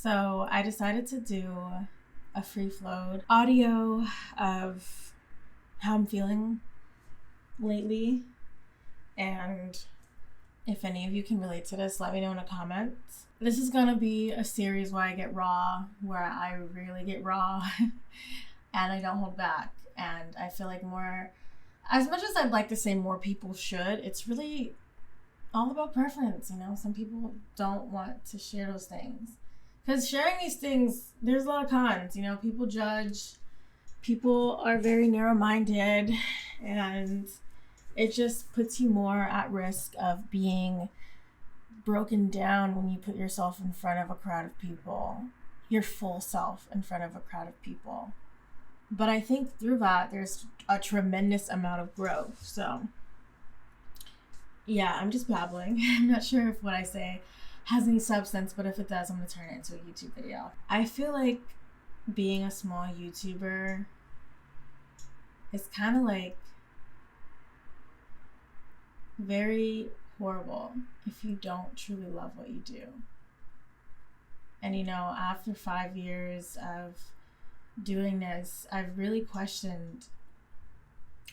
So I decided to do a free-flowed audio of how I'm feeling lately. And if any of you can relate to this, let me know in the comments. This is going to be a series where I get raw, where I really get raw and I don't hold back. And I feel like as much as I'd like to say more people should, it's really all about preference, Some people don't want to share those things. Because sharing these things, there's a lot of cons, People judge, people are very narrow-minded, and it just puts you more at risk of being broken down when you put yourself in front of a crowd of people, your full self in front of a crowd of people. But I think through that, there's a tremendous amount of growth. So, yeah, I'm just babbling. I'm not sure if what I say has any substance, but if it does, I'm going to turn it into a YouTube video. I feel like being a small YouTuber is kind of like very horrible if you don't truly love what you do. And after 5 years of doing this, I've really questioned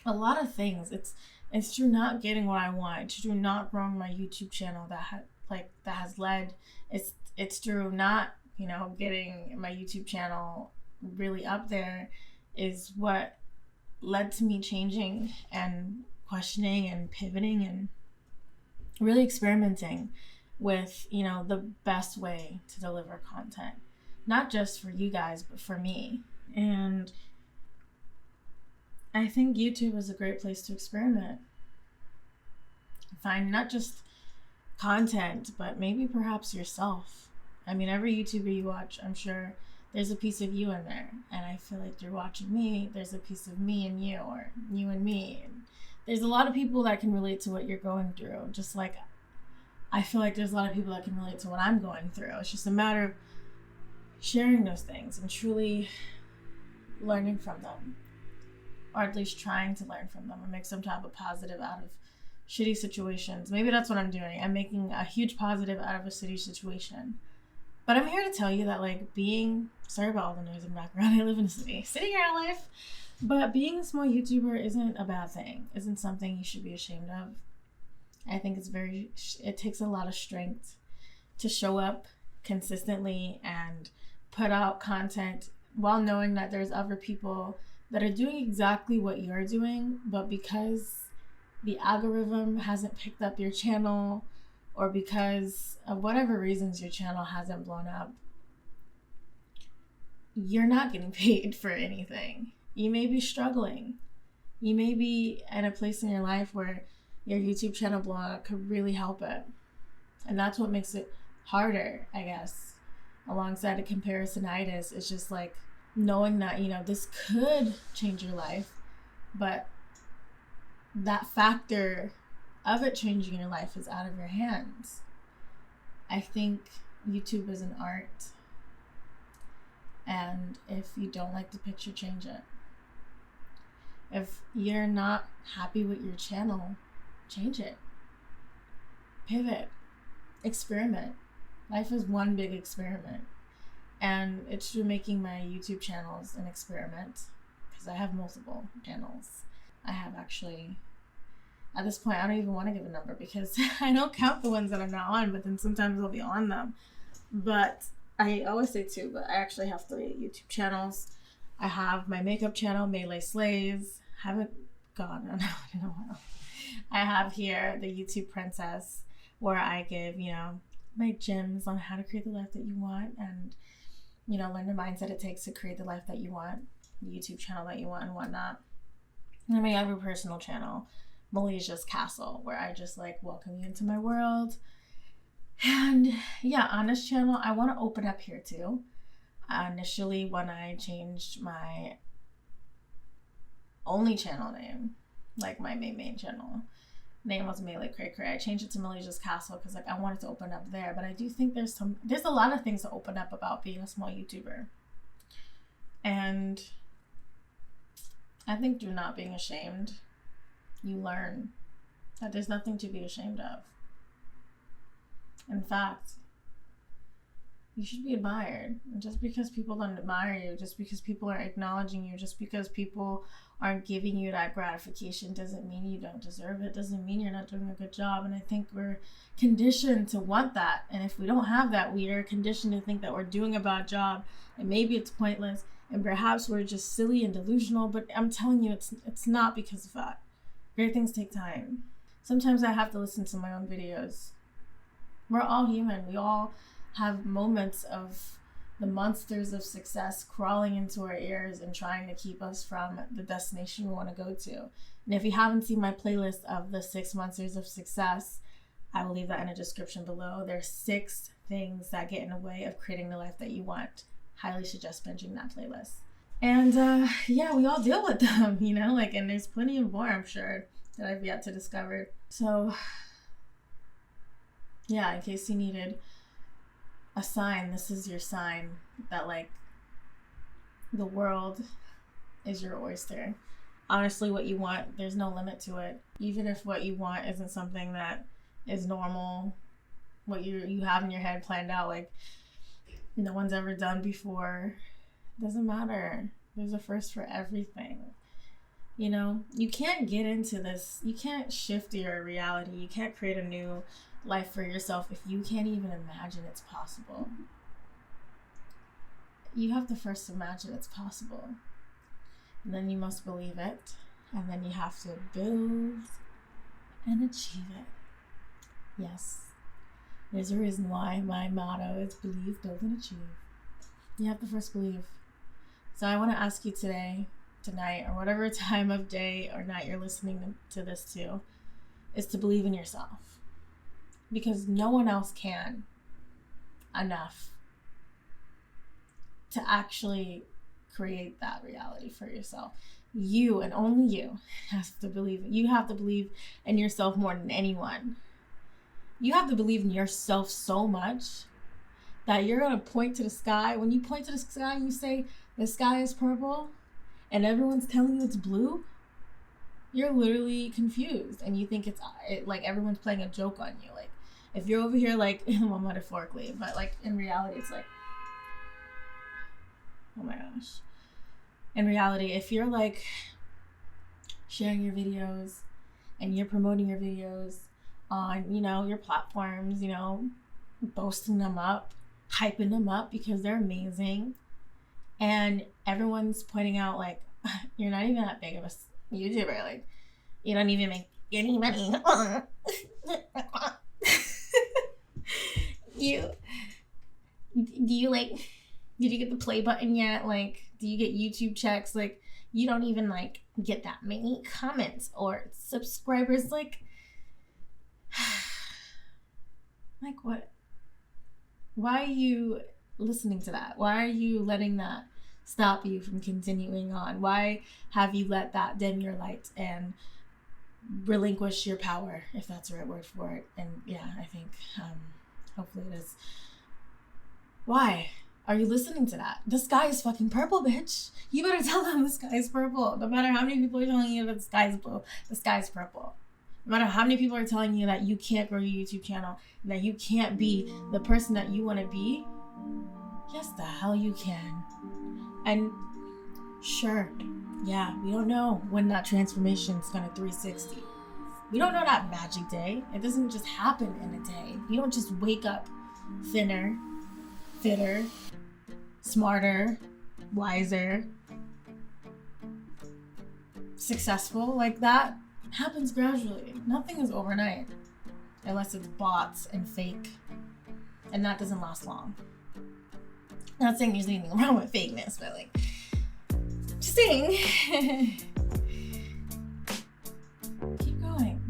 a lot of things. It's through not getting what I want. It's through not growing my YouTube channel that has led. It's through not getting my YouTube channel really up there is what led to me changing and questioning and pivoting and really experimenting with the best way to deliver content, not just for you guys but for me. And I think YouTube is a great place to experiment, find not just content but maybe perhaps yourself. I mean, every YouTuber you watch, I'm sure there's a piece of you in there, and I feel like you're watching me, there's a piece of me and you, or you and me, and there's a lot of people that can relate to what you're going through, just like I feel like there's a lot of people that can relate to what I'm going through. It's just a matter of sharing those things and truly learning from them, or at least trying to learn from them and make some type of positive out of shitty situations. Maybe that's what I'm doing. I'm making a huge positive out of a shitty situation. But I'm here to tell you that sorry about all the noise in the background. I live in a city girl life. But being a small YouTuber isn't a bad thing, isn't something you should be ashamed of. I think it takes a lot of strength to show up consistently and put out content while knowing that there's other people that are doing exactly what you're doing, but because the algorithm hasn't picked up your channel, or because of whatever reasons your channel hasn't blown up, you're not getting paid for anything. You may be struggling. You may be at a place in your life where your YouTube channel blowing up could really help it. And that's what makes it harder, I guess. Alongside the comparisonitis, it's just like knowing that, this could change your life, but that factor of it changing your life is out of your hands. I think YouTube is an art, and if you don't like the picture, change it. If you're not happy with your channel, change it. Pivot. Experiment. Life is one big experiment. And it's through making my YouTube channels an experiment, because I have multiple channels. I have actually, at this point, I don't even want to give a number because I don't count the ones that I'm not on, but then sometimes I'll be on them. But I always say 2, but I actually have 3 YouTube channels. I have my makeup channel, Melee Slays. Haven't gone in a while. I have here the YouTube Princess, where I give, my gems on how to create the life that you want and, learn the mindset it takes to create the life that you want, the YouTube channel that you want and whatnot. And then my other personal channel, Malasia's Castle, where I just welcome you into my world. And yeah, on this channel, I want to open up here too. Initially, when I changed my only channel name, my main channel name was Melee Cray Cray, I changed it to Malasia's Castle because I wanted to open up there. But I do think there's a lot of things to open up about being a small YouTuber. And I think through not being ashamed, you learn that there's nothing to be ashamed of. In fact, You should be admired. And just because people don't admire you, just because people aren't acknowledging you, just because people aren't giving you that gratification doesn't mean you don't deserve it, doesn't mean you're not doing a good job. And I think we're conditioned to want that. And if we don't have that, we are conditioned to think that we're doing a bad job and maybe it's pointless and perhaps we're just silly and delusional. But I'm telling you, it's not because of that. Great things take time. Sometimes I have to listen to my own videos. We're all human. We all have moments of the monsters of success crawling into our ears and trying to keep us from the destination we want to go to. And if you haven't seen my playlist of the 6 monsters of success, I will leave that in the description below. There's 6 things that get in the way of creating the life that you want. Highly suggest binging that playlist. And yeah, we all deal with them, you know, like, and there's plenty of more, I'm sure, that I've yet to discover. So yeah, in case you needed a sign, this is your sign that, like, the world is your oyster. Honestly, what you want, there's no limit to it. Even if what you want isn't something that is normal, what you have in your head planned out, like no one's ever done before, doesn't matter. There's a first for everything. You know, you can't get into this, you can't shift your reality, you can't create a new life for yourself if you can't even imagine it's possible. You have to first imagine it's possible, and then you must believe it, and then you have to build and achieve it. Yes, there's a reason why my motto is believe, build, and achieve. You have to first believe. So I want to ask you today, tonight, or whatever time of day or night you're listening to this to, is to believe in yourself. Because no one else can enough to actually create that reality for yourself. You and only you have to believe. You have to believe in yourself more than anyone. You have to believe in yourself so much that you're going to point to the sky. When you point to the sky and you say, the sky is purple, and everyone's telling you it's blue, you're literally confused. And you think it's like everyone's playing a joke on you. Like, if you're over here, like, well, metaphorically, but like in reality, it's like, oh my gosh. In reality, if you're like sharing your videos and you're promoting your videos on, you know, your platforms, you know, boasting them up, hyping them up because they're amazing, and everyone's pointing out, like, you're not even that big of a YouTuber, like, you don't even make any money. Did you get the play button yet? Like, do you get YouTube checks? Like, you don't even, like, get that many comments or subscribers. Like what? Why are you listening to that? Why are you letting that stop you from continuing on? Why have you let that dim your light and relinquish your power, if that's the right word for it? And yeah, I think hopefully it is. Why are you listening to that? The sky is fucking purple, bitch. You better tell them the sky is purple. No matter how many people are telling you that the sky is blue, the sky is purple. No matter how many people are telling you that you can't grow your YouTube channel and that you can't be the person that you want to be, yes, the hell you can. And sure, yeah, we don't know when that transformation is going to 360. We don't know that magic day. It doesn't just happen in a day. You don't just wake up thinner, fitter, smarter, wiser, successful. Like, that happens gradually. Nothing is overnight unless it's bots and fake, and that doesn't last long. Not saying there's anything wrong with fakeness, but like, just saying. Keep going.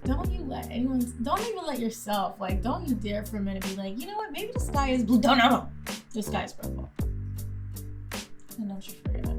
Don't even let yourself, like, don't you dare for a minute be like, you know what, maybe the sky is blue. No. The sky is purple. And don't you forget it.